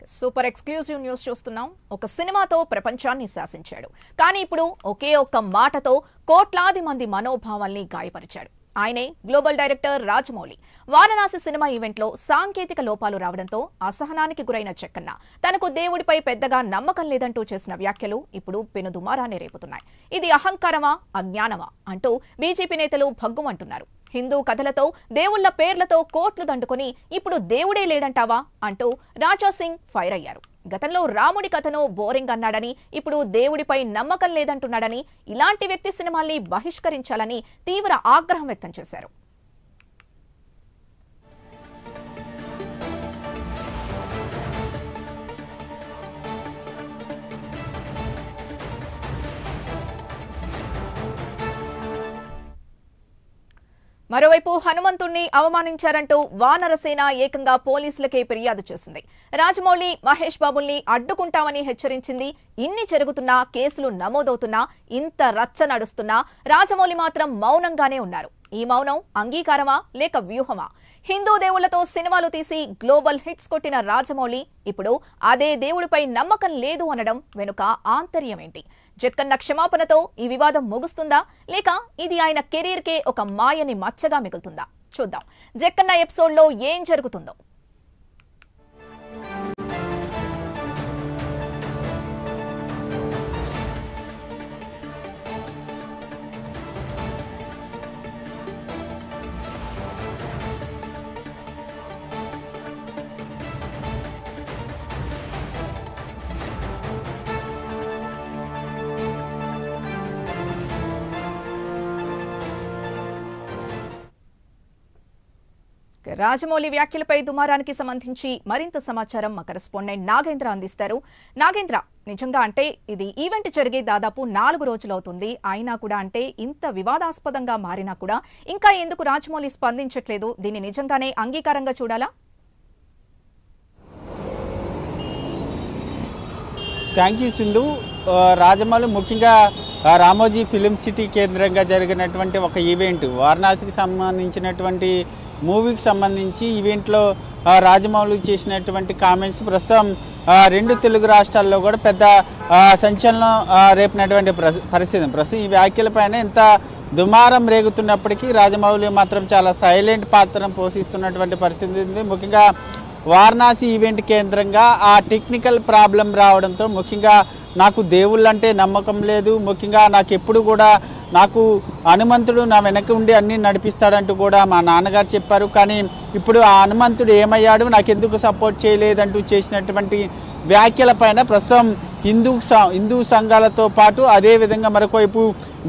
Super exclusive news చూస్తున్నాం. ఒక సినిమాతో ప్రపంచాన్ని శాసించాడు. కానీ ఇప్పుడు ఒకే ఒక్క మాటతో కోట్లాది మంది మనోభావాల్ని గాయపరిచాడు. ఆయనే global director Rajamouli. Varanasi cinema ఈవెంట్లో సాంకేతిక లోపాలు రావడంతో అసహనానికి గురైన చెక్కన్న తనకు దేవుడిపై పెద్దగా నమ్మకం లేదంటూ చేసిన వ్యాఖ్యలు ఇప్పుడు పెనుదుమారాన్ని రేపుతున్నాయి. ఇది అహంకారమా, అజ్ఞానమా అంటూ బీజేపీ నేతలు భగ్గుమంటున్నారు. హిందూ కథలతో దేవుళ్ల పేర్లతో కోట్లు దండుకొని ఇప్పుడు దేవుడే లేడంటావా అంటూ రాజా సింగ్ ఫైర్ అయ్యారు. గతంలో రాముడి కథను బోరింగ్ అన్నాడని, ఇప్పుడు దేవుడిపై నమ్మకం లేదంటున్నాడని, ఇలాంటి వ్యక్తి సినిమాల్ని బహిష్కరించాలని తీవ్ర ఆగ్రహం వ్యక్తం చేశారు. మరోవైపు హనుమంతుణ్ణి అవమానించారంటూ వానరసేన ఏకంగా పోలీసులకే ఫిర్యాదు చేసింది. రాజమౌళి, మహేష్ బాబుల్ని అడ్డుకుంటామని హెచ్చరించింది. ఇన్ని జరుగుతున్నా, కేసులు నమోదవుతున్నా, ఇంత రచ్చ నడుస్తున్నా రాజమౌళి మాత్రం మౌనంగానే ఉన్నారు. ఈ మౌనం అంగీకారమా లేక వ్యూహమా? హిందూ దేవుళ్లతో సినిమాలు తీసి గ్లోబల్ హిట్స్ కొట్టిన రాజమౌళి ఇప్పుడు అదే దేవుడిపై నమ్మకం లేదు అనడం వెనుక ఆంతర్యమేంటి? జక్కన్న క్షమాపణతో ఈ వివాదం ముగుస్తుందా, లేక ఇది ఆయన కెరీర్కే ఒక మాయని మచ్చగా మిగులుతుందా? చూద్దాం జక్కన్న ఎపిసోడ్లో ఏం జరుగుతుందో. రాజమౌళి వ్యాఖ్యలపై దుమారానికి సంబంధించి మరింత సమాచారం మా కరెస్పాండెంట్ నాగేంద్ర అందిస్తారు. నాగేంద్ర, నిజంగా అంటే ఇది ఈవెంట్ జరిగే దాదాపు 4 రోజులవుతుంది. అయినా కూడా అంటే ఇంత వివాదాస్పదంగా మారినా కూడా ఇంకా ఎందుకు రాజమౌళి స్పందించట్లేదు? దీన్ని నిజంగానే అంగీకారంగా చూడాలా? Thank you Sindhu. రాజమౌళి ముఖ్యంగా రామోజీ ఫిలిం సిటీ కేంద్రంగా జరిగినటువంటి ఒక ఈవెంట్, వారణాసికి సంబంధించినటువంటి మూవీకి సంబంధించి ఈవెంట్లో రాజమౌళి చేసినటువంటి కామెంట్స్ ప్రస్తుతం 2 తెలుగు రాష్ట్రాల్లో కూడా పెద్ద సంచలనం రేపినటువంటి పరిస్థితి. ప్రస్తుతం ఈ వ్యాఖ్యలపైన ఎంత దుమారం రేగుతున్నప్పటికీ రాజమౌళి మాత్రం చాలా సైలెంట్ పాత్రను పోషిస్తున్నటువంటి పరిస్థితి ఉంది. ముఖ్యంగా వారణాసి ఈవెంట్ కేంద్రంగా ఆ టెక్నికల్ ప్రాబ్లం రావడంతో ముఖ్యంగా నాకు దేవుళ్ళంటే నమ్మకం లేదు, ముఖ్యంగా నాకు ఎప్పుడు కూడా నాకు హనుమంతుడు నా వెనక ఉండి అన్నీ నడిపిస్తాడంటూ కూడా మా నాన్నగారు చెప్పారు. కానీ ఇప్పుడు ఆ హనుమంతుడు ఏమయ్యాడు, నాకెందుకు సపోర్ట్ చేయలేదంటూ చేసినటువంటి వ్యాఖ్యలపైన ప్రస్తుతం హిందూ సంఘాలతో పాటు అదేవిధంగా మరొకవైపు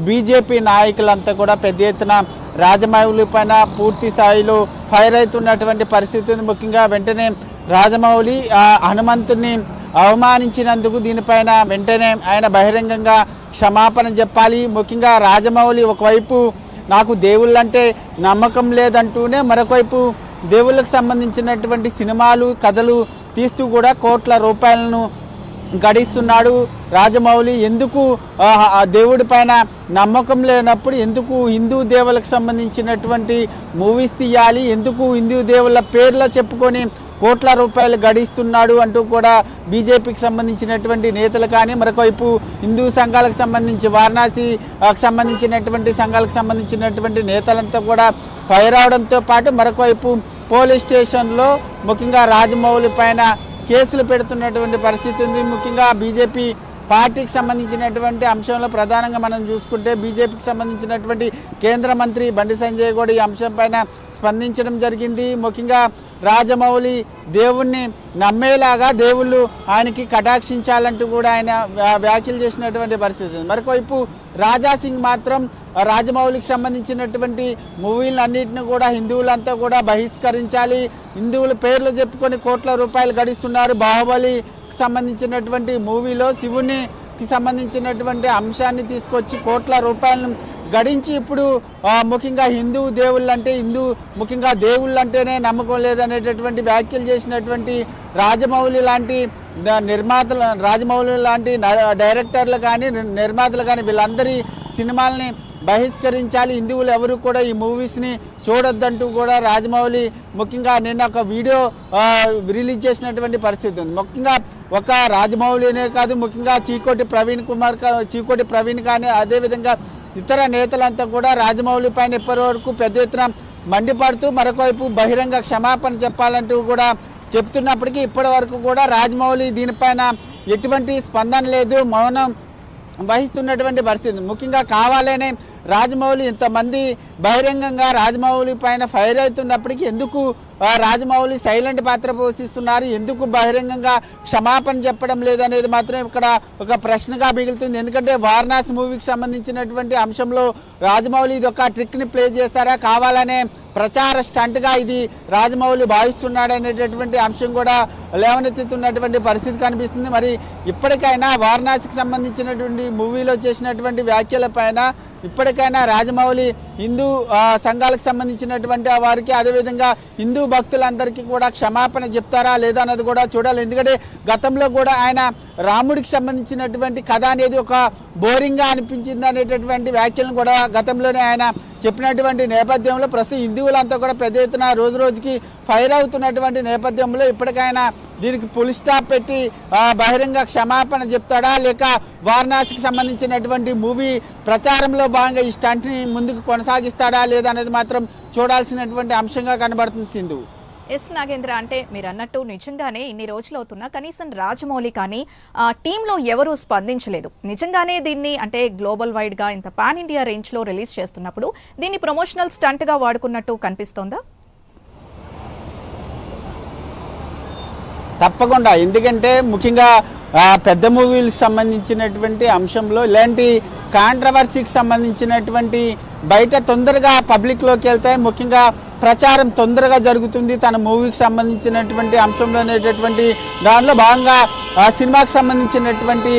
బీజేపీ నాయకులంతా కూడా పెద్ద ఎత్తున రాజమౌళి పైన పూర్తి స్థాయిలో ఫైర్ అవుతున్నటువంటి పరిస్థితి ఉంది. ముఖ్యంగా వెంటనే రాజమౌళి హనుమంతుడిని అవమానించినందుకు దీనిపైన వెంటనే ఆయన బహిరంగంగా క్షమాపణ చెప్పాలి. ముఖ్యంగా రాజమౌళి ఒకవైపు నాకు దేవుళ్ళంటే నమ్మకం లేదంటూనే మరొకవైపు దేవుళ్ళకు సంబంధించినటువంటి సినిమాలు, కథలు తీస్తూ కూడా కోట్ల రూపాయలను గడిస్తున్నాడు రాజమౌళి. ఎందుకు దేవుడి పైన నమ్మకం లేనప్పుడు ఎందుకు హిందూ దేవులకు సంబంధించినటువంటి మూవీస్ తీయాలి, ఎందుకు హిందూ దేవుళ్ళ పేర్ల చెప్పుకొని కోట్ల రూపాయలు గడిస్తున్నాడు అంటూ కూడా బీజేపీకి సంబంధించినటువంటి నేతలు కానీ మరొకవైపు హిందూ సంఘాలకు సంబంధించి వారణాసికి సంబంధించినటువంటి సంఘాలకు సంబంధించినటువంటి నేతలంతా కూడా ఫైర్ అవడంతో పాటు మరొకవైపు పోలీస్ స్టేషన్లో ముఖ్యంగా రాజమౌళి పైన కేసులు పెడుతున్నటువంటి పరిస్థితి ఉంది. ముఖ్యంగా బీజేపీ పార్టీకి సంబంధించినటువంటి అంశంలో ప్రధానంగా మనం చూసుకుంటే బీజేపీకి సంబంధించినటువంటి కేంద్ర మంత్రి బండి సంజయ్ కూడా ఈ అంశం పైన స్పందించడం జరిగింది. ముఖ్యంగా రాజమౌళి దేవుణ్ణి నమ్మేలాగా దేవుళ్ళు ఆయనకి కటాక్షించాలంటూ కూడా ఆయన వ్యాఖ్యలు చేసినటువంటి పరిస్థితి. మరొకవైపు రాజా సింగ్ మాత్రం రాజమౌళికి సంబంధించినటువంటి మూవీలన్నింటినీ కూడా హిందువులంతా కూడా బహిష్కరించాలి, హిందువుల పేర్లు చెప్పుకొని కోట్ల రూపాయలు గడిస్తున్నారు. బాహుబలికి సంబంధించినటువంటి మూవీలో శివునికి సంబంధించినటువంటి అంశాన్ని తీసుకొచ్చి కోట్ల రూపాయలను గడించి ఇప్పుడు ముఖ్యంగా హిందూ దేవుళ్ళంటే ముఖ్యంగా దేవుళ్ళంటేనే నమ్మకం లేదనేటటువంటి వ్యాఖ్యలు చేసినటువంటి రాజమౌళి లాంటి రాజమౌళి లాంటి డైరెక్టర్లు కానీ నిర్మాతలు కానీ వీళ్ళందరి సినిమాలని బహిష్కరించాలి, హిందువులు ఎవరు కూడా ఈ మూవీస్ని చూడొద్దంటూ కూడా రాజమౌళి ముఖ్యంగా నిన్న ఒక వీడియో రిలీజ్ చేసినటువంటి పరిస్థితి ఉంది. ముఖ్యంగా ఒక రాజమౌళినే కాదు, ముఖ్యంగా చీకోటి ప్రవీణ్ కానీ అదేవిధంగా ఇతర నేతలంతా కూడా రాజమౌళి పైన ఇప్పటి వరకు పెద్ద ఎత్తున మండిపడుతూ మరొకవైపు బహిరంగ క్షమాపణ చెప్పాలంటూ కూడా చెప్తున్నప్పటికీ ఇప్పటి వరకు కూడా రాజమౌళి దీనిపైన ఎటువంటి స్పందన లేదు, మౌనం వహిస్తున్నటువంటి పరిస్థితి. ముఖ్యంగా కావాలనే రాజమౌళి ఇంతమంది బహిరంగంగా రాజమౌళి పైన ఫైర్ అవుతున్నప్పటికీ ఎందుకు రాజమౌళి సైలెంట్ పాత్ర పోషిస్తున్నారు, ఎందుకు బహిరంగంగా క్షమాపణ చెప్పడం లేదనేది మాత్రం ఇక్కడ ఒక ప్రశ్నగా మిగులుతుంది. ఎందుకంటే వారణాసి మూవీకి సంబంధించినటువంటి అంశంలో రాజమౌళి ఇది ఒక ట్రిక్ని ప్లే చేస్తారా, కావాలనే ప్రచార స్టంట్గా ఇది రాజమౌళి భావిస్తున్నాడు అనేటటువంటి అంశం కూడా లేవనెత్తుతున్నటువంటి పరిస్థితి కనిపిస్తుంది. మరి ఇప్పటికైనా వారణాసికి సంబంధించినటువంటి మూవీలో చేసినటువంటి వ్యాఖ్యల పైన ఇప్పటికైనా రాజమౌళి హిందూ సంఘాలకు సంబంధించినటువంటి వారికి అదేవిధంగా హిందూ భక్తులందరికీ కూడా క్షమాపణ చెప్తారా లేదా అన్నది కూడా చూడాలి. ఎందుకంటే గతంలో కూడా ఆయన రాముడికి సంబంధించినటువంటి కథ అనేది ఒక బోరింగ్గా అనిపించింది అనేటటువంటి వ్యాఖ్యలను కూడా గతంలోనే ఆయన చెప్పినటువంటి నేపథ్యంలో ప్రస్తుతం హిందువులంతా కూడా పెద్ద ఎత్తున రోజు రోజుకి ఫైర్ అవుతున్నటువంటి నేపథ్యంలో ఇప్పటికైనా దీనికి ఫుల్ స్టాప్ పెట్టి బహిరంగ క్షమాపణ చెప్తాడా లేక వారణాసికి సంబంధించినటువంటి మూవీ ప్రచారంలో భాగంగా ఈ స్టంట్ని ముందుకు కొనసాగిస్తాడా లేదా అనేది మాత్రం చూడాల్సినటువంటి అంశంగా కనబడుతుంది సింధు. ఎస్ నాగేంద్ర, అంటే మీరు అన్నట్టు నిజంగానే ఇన్ని రోజులు అవుతున్నా కనీసం రాజమౌళి కానీ టీంలో ఎవరూ స్పందించలేదు. నిజంగానే దీన్ని అంటే గ్లోబల్ వైడ్గా ఇంత పాన్ ఇండియా రేంజ్లో రిలీజ్ చేస్తున్నప్పుడు దీన్ని ప్రమోషనల్ స్టంట్గా వాడుకున్నట్టు కనిపిస్తోందా? తప్పకుండా, ఎందుకంటే ముఖ్యంగా పెద్ద మూవీలకు సంబంధించినటువంటి అంశంలో ఇలాంటి కాంట్రవర్సీకి సంబంధించినటువంటి బయట తొందరగా పబ్లిక్లోకి వెళ్తాయి, ముఖ్యంగా ప్రచారం తొందరగా జరుగుతుంది తన మూవీకి సంబంధించినటువంటి అంశంలో అనేటటువంటి దానిలో భాగంగా సినిమాకి సంబంధించినటువంటి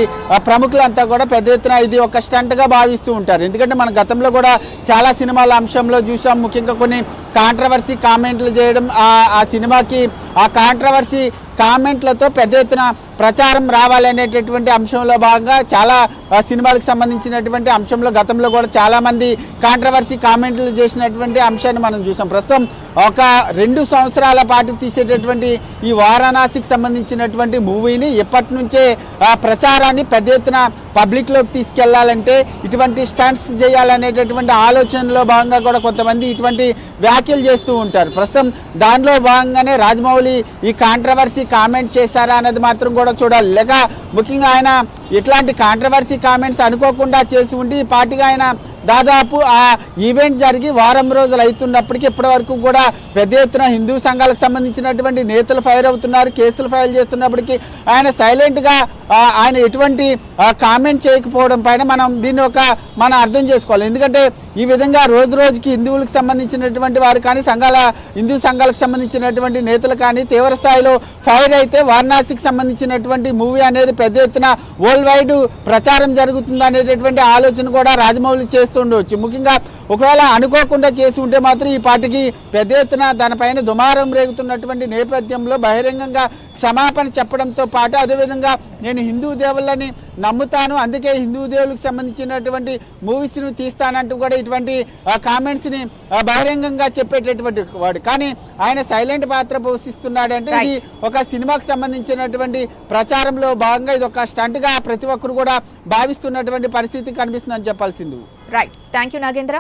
ప్రముఖులంతా కూడా పెద్ద ఎత్తున ఇది ఒక స్టంట్గా భావిస్తూ ఉంటారు. ఎందుకంటే మన గతంలో కూడా చాలా సినిమాల అంశంలో చూసాం, ముఖ్యంగా కొన్ని కాంట్రవర్సీ కామెంట్లు చేయడం, ఆ సినిమాకి ఆ కాంట్రవర్సీ కామెంట్లతో పెద్ద ఎత్తున ప్రచారం రావాలనేటటువంటి అంశంలో భాగంగా చాలా సినిమాలకు సంబంధించినటువంటి అంశంలో గతంలో కూడా చాలామంది కాంట్రవర్సీ కామెంట్లు చేసినటువంటి అంశాన్ని మనం చూసాం. ప్రస్తుతం ఒక 2 సంవత్సరాల పాటు తీసేటటువంటి ఈ వారణాసికి సంబంధించినటువంటి మూవీని ఎప్పటి నుంచే ప్రచారాన్ని పెద్ద ఎత్తున పబ్లిక్లోకి తీసుకెళ్లాలంటే ఇటువంటి స్టంట్స్ చేయాలనేటటువంటి ఆలోచనలో భాగంగా కూడా కొంతమంది ఇటువంటి వ్యాఖ్యలు చేస్తూ ఉంటారు. ప్రస్తుతం దానిలో భాగంగానే రాజమౌళి ఈ కాంట్రవర్సీ కామెంట్ చేశారా అన్నది మాత్రం కూడా చూడాలి. లేక ముఖ్యంగా ఆయన ఇట్లాంటి కాంట్రవర్సీ కామెంట్స్ అనుకోకుండా చేసి ఉండి ఈ పార్టీగా ఆయన దాదాపు ఆ ఈవెంట్ జరిగి వారం రోజులు అవుతున్నప్పటికీ ఇప్పటి వరకు కూడా పెద్ద ఎత్తున హిందూ సంఘాలకు సంబంధించినటువంటి నేతలు ఫైర్ అవుతున్నారు, కేసులు ఫైల్ చేస్తున్నప్పటికీ ఆయన సైలెంట్గా ఆయన ఎటువంటి కామెంట్ చేయకపోవడం పైన మనం అర్థం చేసుకోవాలి. ఎందుకంటే ఈ విధంగా రోజు రోజుకి హిందువులకు సంబంధించినటువంటి వారు కానీ హిందూ సంఘాలకు సంబంధించినటువంటి నేతలు కానీ తీవ్ర స్థాయిలో ఫైర్ అయితే వారణాసికి సంబంధించినటువంటి మూవీ అనేది పెద్ద ఎత్తున వరల్డ్ వైడ్ ప్రచారం జరుగుతుంది అనేటటువంటి ఆలోచన కూడా రాజమౌళి చేస్తుండవచ్చు. ముఖ్యంగా ఒకవేళ అనుకోకుండా చేసి ఉంటే మాత్రం ఈ పార్టీకి పెద్ద ఎత్తున దానిపైన దుమారం రేగుతున్నటువంటి నేపథ్యంలో బహిరంగంగా క్షమాపణ చెప్పడంతో పాటు అదేవిధంగా నేను హిందూ దేవుళ్ళని నమ్ముతాను, అందుకే హిందూ దేవులకు సంబంధించినటువంటి మూవీస్ను తీస్తానంటూ కూడా ఇటువంటి కామెంట్స్ని బహిరంగంగా చెప్పేటటువంటి వాడు. కానీ ఆయన సైలెంట్ పాత్ర పోషిస్తున్నాడు అంటే ఇది ఒక సినిమాకు సంబంధించినటువంటి ప్రచారంలో భాగంగా ఇది ఒక స్టంట్గా ప్రతి ఒక్కరు కూడా భావిస్తున్నటువంటి పరిస్థితి కనిపిస్తుందని చెప్పాల్సింది. Right, thank you Nagendra.